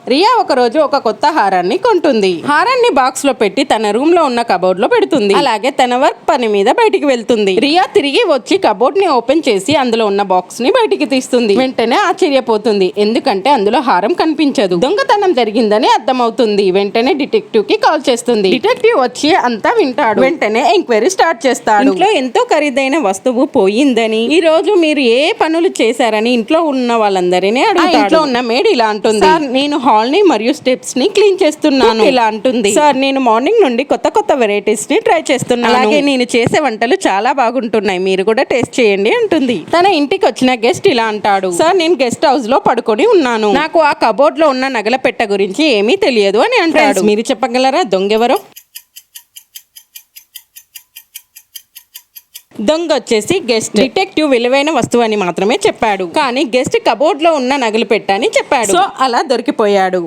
రియా ఒక రోజు ఒక కొత్త హారాన్ని కొంటుంది. హారాన్ని బాక్స్ లో పెట్టి తన రూమ్ లో ఉన్న కబోర్డ్ లో పెడుతుంది. అలాగే తన వర్క్ పని మీద బయటికి వెళ్తుంది. రియా తిరిగి వచ్చి కబోర్డ్ ని ఓపెన్ చేసి అందులో ఉన్న బాక్స్ ని బయటికి తీస్తుంది. వెంటనే ఆశ్చర్యపోతుంది, ఎందుకంటే అందులో హారం కనిపించదు. దొంగతనం జరిగిందని అర్థమవుతుంది. వెంటనే డిటెక్టివ్ కి కాల్ చేస్తుంది. డిటెక్టివ్ వచ్చి అంతా వింటాడు. వెంటనే ఎంక్వైరీ స్టార్ట్ చేస్తాడు. ఇంట్లో ఎంతో ఖరీదైన వస్తువు పోయిందని, ఈ రోజు మీరు ఏ పనులు చేశారని ఇంట్లో ఉన్న వాళ్ళందరినీ అడుగుతాడు. ఇంట్లో ఉన్న మేడ్ ఇలా అంటుంది, సార్ నేను హాల్ ని మరియు స్టెప్స్ ని క్లీన్ చేస్తున్నాను. ఇలా అంటుంది, సార్ నేను మార్నింగ్ నుండి కొత్త కొత్త వెరైటీస్ ని ట్రై చేస్తున్నాను. అలాగే నేను చేసే వంటలు చాలా బాగుంటున్నాయి, మీరు కూడా టేస్ట్ చేయండి అంటుంది. తన ఇంటికి వచ్చిన గెస్ట్ ఇలా అంటాడు, సార్ నేను గెస్ట్ హౌస్ లో పడుకొని ఉన్నాను, నాకు ఆ కబోర్డ్ లో ఉన్న నగల పెట్టె గురించి ఏమీ తెలియదు అని అంటాడు. మీరు చెప్పగలరా దొంగెవరో? దొంగ వచ్చేసి గెస్ట్. డిటెక్టివ్ విలువైన వస్తువు అని మాత్రమే చెప్పాడు, కానీ గెస్ట్ కబోర్డ్ లో ఉన్న నగలు పెట్టని చెప్పాడు. సో అలా దొరికిపోయాడు.